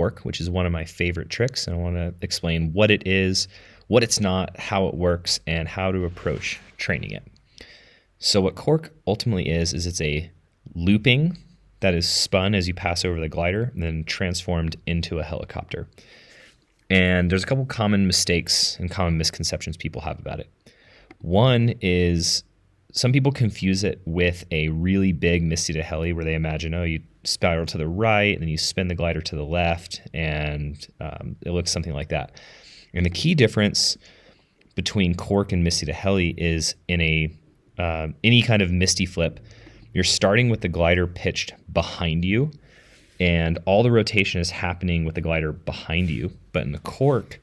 cork, which is one of my favorite tricks, and I want to explain what it is, what it's not, how it works, and how to approach training it. So what cork ultimately is it's a looping that is spun as you pass over the glider and then transformed into a helicopter. And there's a couple common mistakes and common misconceptions people have about it. One is some people confuse it with a really big Misty to Heli, where they imagine, oh, you spiral to the right and then you spin the glider to the left, and it looks something like that. And the key difference between cork and Misty to Heli is in any kind of Misty flip, you're starting with the glider pitched behind you, and all the rotation is happening with the glider behind you. But in the cork,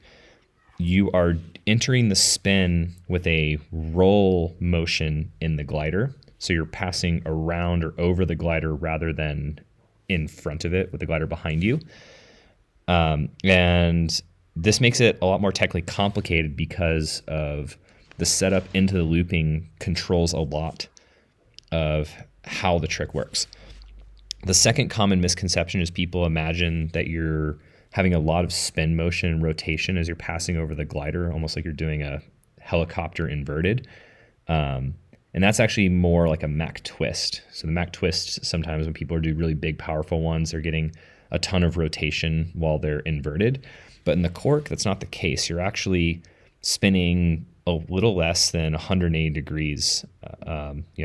you are entering the spin with a roll motion in the glider. So you're passing around or over the glider rather than in front of it with the glider behind you. And this makes it a lot more technically complicated because of the setup into the looping controls a lot of how the trick works. The second common misconception is people imagine that you're having a lot of spin motion and rotation as you're passing over the glider, almost like you're doing a helicopter inverted. And that's actually more like a Mac twist. So the Mac twist, sometimes when people do really big, powerful ones, they're getting a ton of rotation while they're inverted. But in the cork, that's not the case. You're actually spinning a little less than 180 degrees,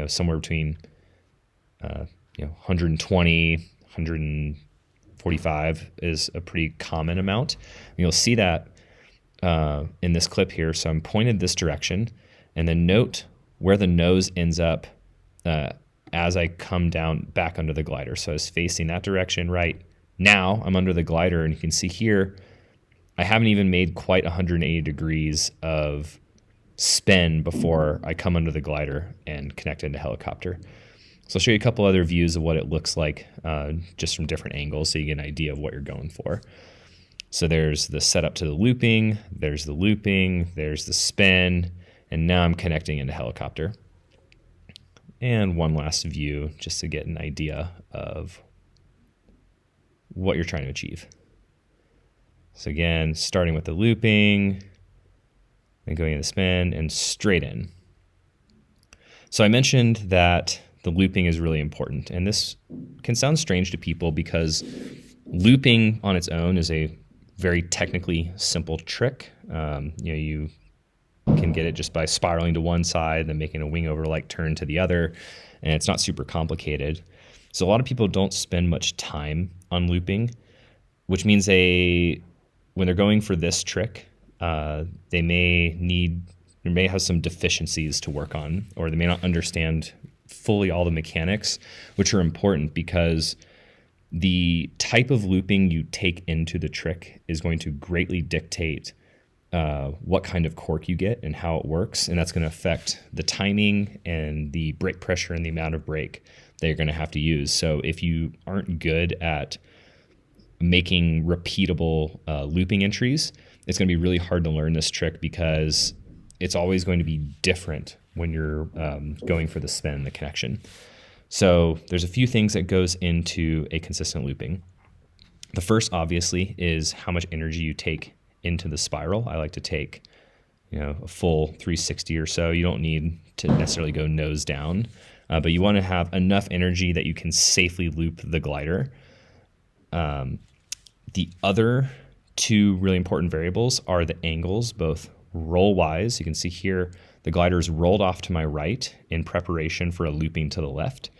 somewhere between 120, 145 is a pretty common amount. And you'll see that in this clip here. So I'm pointed this direction, and then note where the nose ends up as I come down back under the glider. So I was facing that direction right. Now I'm under the glider, and you can see here, I haven't even made quite 180 degrees of spin before I come under the glider and connect into helicopter. So I'll show you a couple other views of what it looks like just from different angles so you get an idea of what you're going for. So there's the setup to the looping, there's the spin, and now I'm connecting into helicopter. And one last view just to get an idea of what you're trying to achieve. So again, starting with the looping, then going into the spin and straight in. So I mentioned that the looping is really important, and this can sound strange to people because looping on its own is a very technically simple trick. You can get it just by spiraling to one side, then making a wing over like turn to the other, and it's not super complicated. So a lot of people don't spend much time on looping, which means when they're going for this trick, they may have some deficiencies to work on, or they may not understand fully all the mechanics, which are important because the type of looping you take into the trick is going to greatly dictate what kind of cork you get and how it works, and that's going to affect the timing and the brake pressure and the amount of brake that you're going to have to use. So if you aren't good at making repeatable looping entries, it's going to be really hard to learn this trick because it's always going to be different when you're going for the spin, the connection. So there's a few things that goes into a consistent looping. The first, obviously, is how much energy you take into the spiral. I like to take a full 360 or so. You don't need to necessarily go nose down, but you want to have enough energy that you can safely loop the glider. The other two really important variables are the angles, both roll-wise. You can see here the glider is rolled off to my right in preparation for a looping to the left.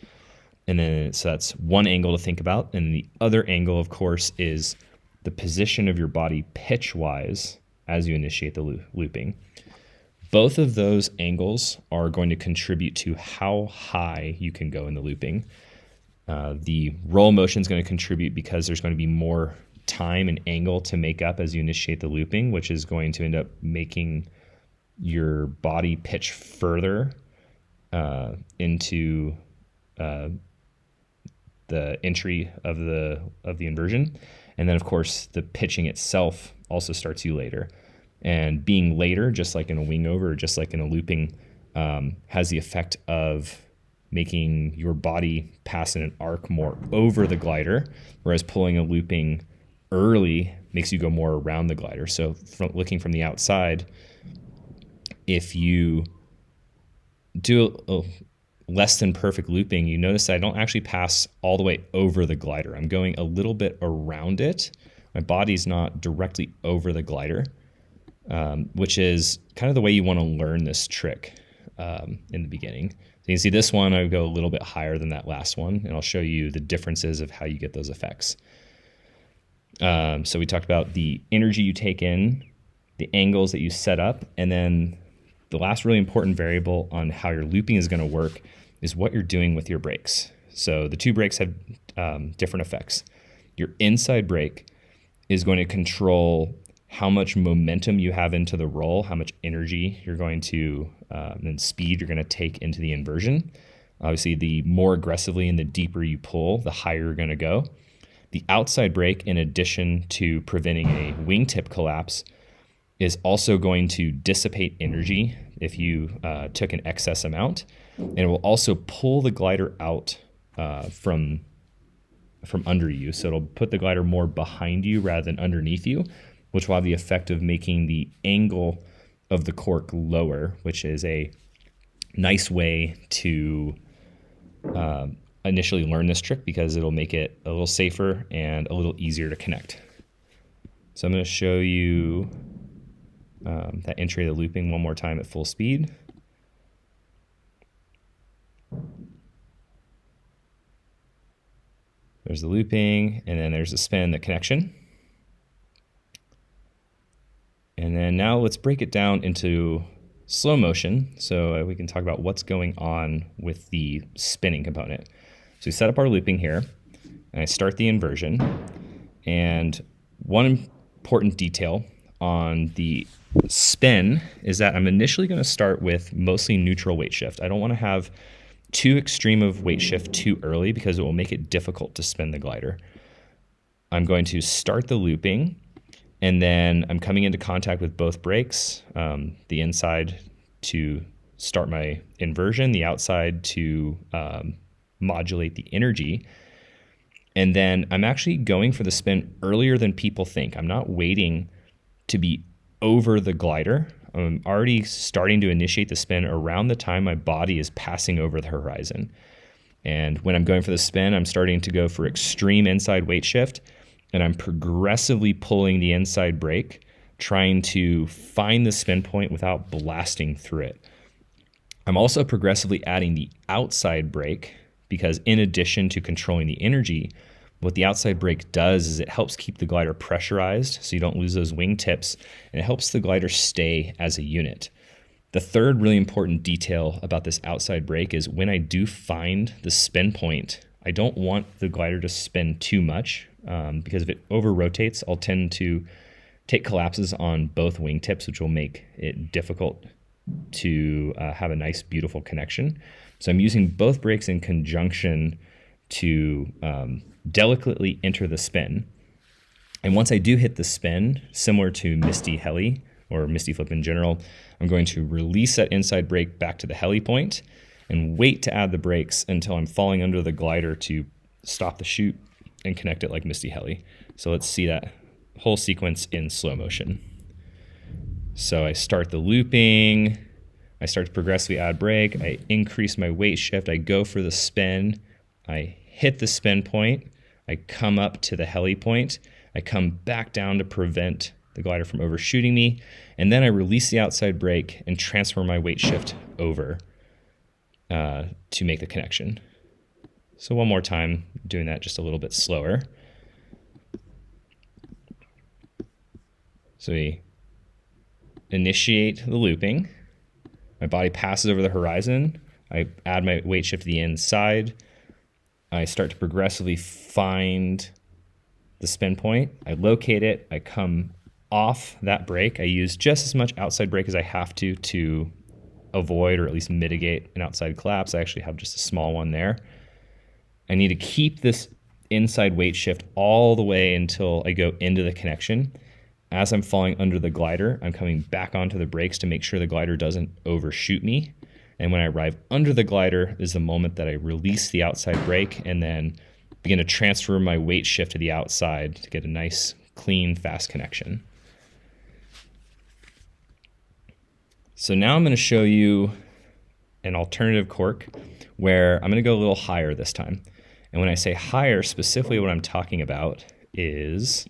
And then so that's one angle to think about. And the other angle, of course, is the position of your body pitch-wise as you initiate the looping. Both of those angles are going to contribute to how high you can go in the looping. The roll motion is going to contribute because there's going to be more time and angle to make up as you initiate the looping, which is going to end up making your body pitch further into the entry of the inversion. And then, of course, the pitching itself also starts you later. And being later, just like in a wing over, or just like in a looping, has the effect of making your body pass in an arc more over the glider, whereas pulling a looping early makes you go more around the glider. So looking from the outside, if you do a less than perfect looping, you notice that I don't actually pass all the way over the glider. I'm going a little bit around it. My body's not directly over the glider, which is kind of the way you want to learn this trick in the beginning. So you can see this one, I go a little bit higher than that last one, and I'll show you the differences of how you get those effects. So we talked about the energy you take in, the angles that you set up, and then the last really important variable on how your looping is going to work is what you're doing with your brakes. So the two brakes have different effects. Your inside brake is going to control how much momentum you have into the roll, how much energy you're going to, and speed you're going to take into the inversion. Obviously, the more aggressively and the deeper you pull, the higher you're going to go. The outside brake, in addition to preventing a wingtip collapse, is also going to dissipate energy if you took an excess amount, and it will also pull the glider out from under you. So it'll put the glider more behind you rather than underneath you, which will have the effect of making the angle of the cork lower, which is a nice way to initially learn this trick because it'll make it a little safer and a little easier to connect. So I'm going to show you that entry of the looping one more time at full speed. There's the looping, and then there's the spin, the connection. And then now let's break it down into slow motion so we can talk about what's going on with the spinning component. So we set up our looping here, and I start the inversion. And one important detail on the spin is that I'm initially going to start with mostly neutral weight shift. I don't want to have too extreme of weight shift too early because it will make it difficult to spin the glider. I'm going to start the looping, and then I'm coming into contact with both brakes, the inside to start my inversion, the outside to modulate the energy. And then I'm actually going for the spin earlier than people think. I'm not waiting to be over the glider. I'm already starting to initiate the spin around the time my body is passing over the horizon. And when I'm going for the spin, I'm starting to go for extreme inside weight shift, and I'm progressively pulling the inside brake, trying to find the spin point without blasting through it. I'm also progressively adding the outside brake because in addition to controlling the energy, what the outside brake does is it helps keep the glider pressurized so you don't lose those wingtips, and it helps the glider stay as a unit. The third really important detail about this outside brake is when I do find the spin point, I don't want the glider to spin too much because if it over rotates, I'll tend to take collapses on both wingtips, which will make it difficult to have a nice, beautiful connection. So I'm using both brakes in conjunction to delicately enter the spin. And once I do hit the spin, similar to Misty Heli or Misty Flip in general, I'm going to release that inside brake back to the heli point and wait to add the brakes until I'm falling under the glider to stop the chute and connect it like Misty Heli. So let's see that whole sequence in slow motion. So I start the looping, I start to progressively add brake, I increase my weight shift, I go for the spin, I hit the spin point, I come up to the heli point, I come back down to prevent the glider from overshooting me, and then I release the outside brake and transfer my weight shift over to make the connection. So one more time, doing that just a little bit slower. So we initiate the looping, my body passes over the horizon, I add my weight shift to the inside, I start to progressively find the spin point, I locate it, I come off that brake, I use just as much outside brake as I have to avoid or at least mitigate an outside collapse. I actually have just a small one there. I need to keep this inside weight shift all the way until I go into the connection. As I'm falling under the glider, I'm coming back onto the brakes to make sure the glider doesn't overshoot me. And when I arrive under the glider is the moment that I release the outside brake and then begin to transfer my weight shift to the outside to get a nice clean, fast connection. So now I'm going to show you an alternative cork where I'm going to go a little higher this time. And when I say higher, specifically what I'm talking about is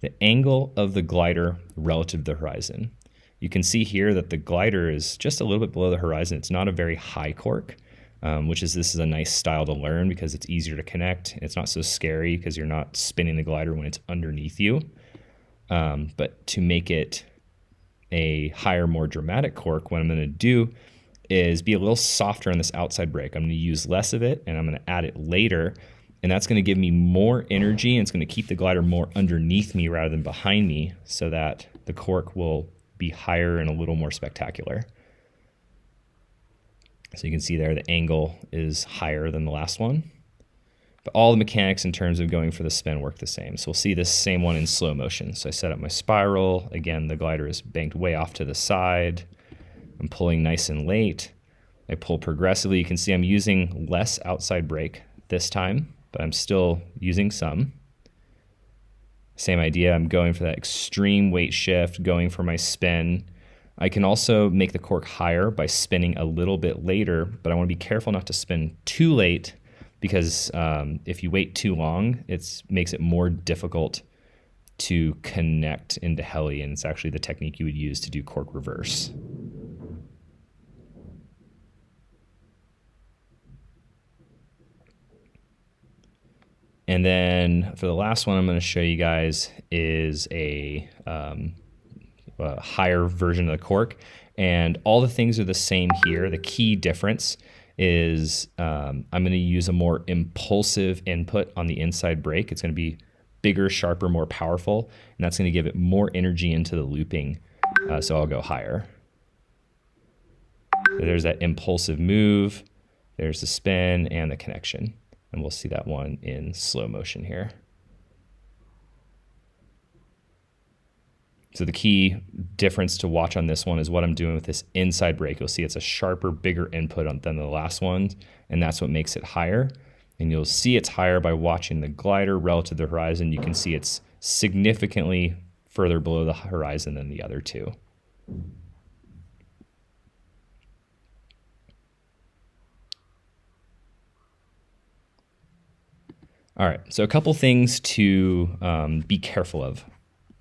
the angle of the glider relative to the horizon. You can see here that the glider is just a little bit below the horizon. It's not a very high cork, this is a nice style to learn because it's easier to connect. It's not so scary because you're not spinning the glider when it's underneath you. But to make it a higher, more dramatic cork, what I'm going to do is be a little softer on this outside break. I'm going to use less of it and I'm going to add it later, and that's going to give me more energy and it's going to keep the glider more underneath me rather than behind me, so that the cork will be higher and a little more spectacular. So you can see there the angle is higher than the last one, but all the mechanics in terms of going for the spin work the same. So we'll see this same one in slow motion. So I set up my spiral. Again, the glider is banked way off to the side. I'm pulling nice and late. I pull progressively. You can see I'm using less outside brake this time, but I'm still using some. Same idea, I'm going for that extreme weight shift, going for my spin. I can also make the cork higher by spinning a little bit later, but I want to be careful not to spin too late, because if you wait too long, it makes it more difficult to connect into heli, and it's actually the technique you would use to do cork reverse. And then for the last one I'm going to show you guys is a higher version of the cork. And all the things are the same here. The key difference is I'm going to use a more impulsive input on the inside brake. It's going to be bigger, sharper, more powerful, and that's going to give it more energy into the looping. So I'll go higher. So there's that impulsive move, there's the spin and the connection. And we'll see that one in slow motion here. So the key difference to watch on this one is what I'm doing with this inside brake. You'll see it's a sharper, bigger input than the last one, and that's what makes it higher. And you'll see it's higher by watching the glider relative to the horizon. You can see it's significantly further below the horizon than the other two. All right, so a couple things to be careful of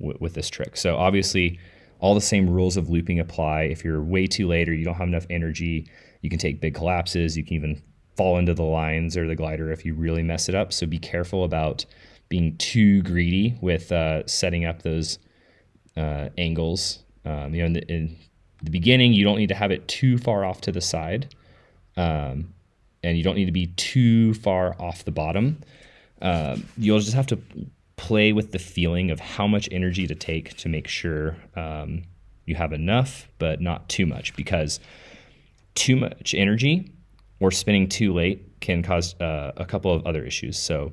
with this trick. So obviously, all the same rules of looping apply. If you're way too late or you don't have enough energy, you can take big collapses. You can even fall into the lines or the glider if you really mess it up. So be careful about being too greedy with setting up those angles. In the beginning, you don't need to have it too far off to the side, and you don't need to be too far off the bottom. You'll just have to play with the feeling of how much energy to take to make sure you have enough, but not too much, because too much energy or spinning too late can cause a couple of other issues. So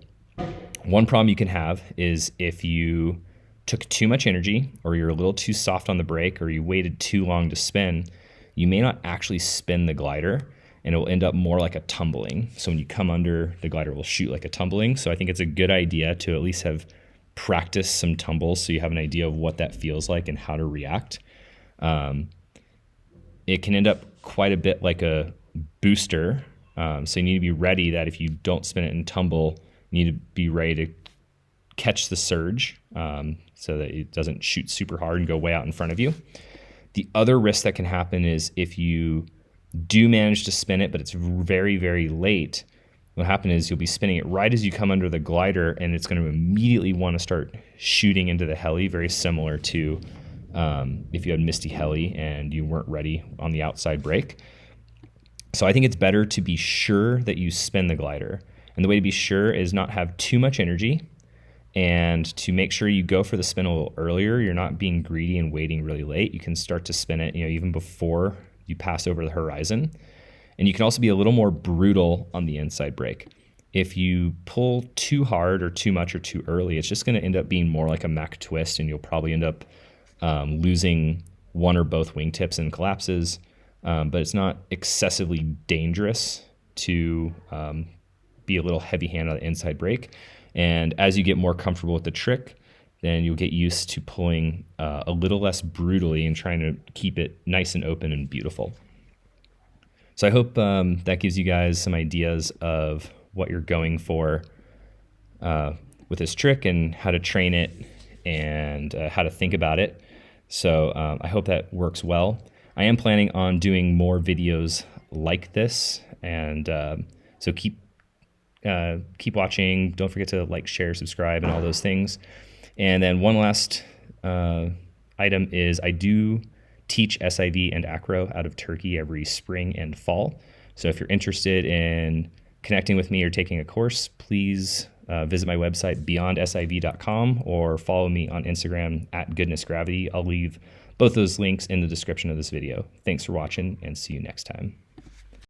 one problem you can have is if you took too much energy, or you're a little too soft on the brake, or you waited too long to spin, you may not actually spin the glider, and it will end up more like a tumbling. So when you come under, the glider will shoot like a tumbling. So I think it's a good idea to at least have practiced some tumbles so you have an idea of what that feels like and how to react. It can end up quite a bit like a booster. So you need to be ready that if you don't spin it and tumble, you need to be ready to catch the surge so that it doesn't shoot super hard and go way out in front of you. The other risk that can happen is if you do manage to spin it, but it's very, very late, what happens is you'll be spinning it right as you come under the glider, and it's going to immediately want to start shooting into the heli, very similar to if you had misty heli and you weren't ready on the outside brake. So I think it's better to be sure that you spin the glider. And the way to be sure is not have too much energy, and to make sure you go for the spin a little earlier. You're not being greedy and waiting really late. You can start to spin it, even before you pass over the horizon. And you can also be a little more brutal on the inside brake. If you pull too hard or too much or too early, it's just going to end up being more like a Mac twist, and you'll probably end up losing one or both wingtips and collapses. But it's not excessively dangerous to be a little heavy-handed on the inside brake. And as you get more comfortable with the trick, then you'll get used to pulling a little less brutally and trying to keep it nice and open and beautiful. So I hope that gives you guys some ideas of what you're going for with this trick and how to train it and how to think about it. So I hope that works well. I am planning on doing more videos like this, and so keep watching. Don't forget to like, share, subscribe, and all those things. And then one last item is I do teach SIV and Acro out of Turkey every spring and fall. So if you're interested in connecting with me or taking a course, please visit my website, beyondsiv.com, or follow me on Instagram @goodnessgravity. I'll leave both those links in the description of this video. Thanks for watching, and see you next time.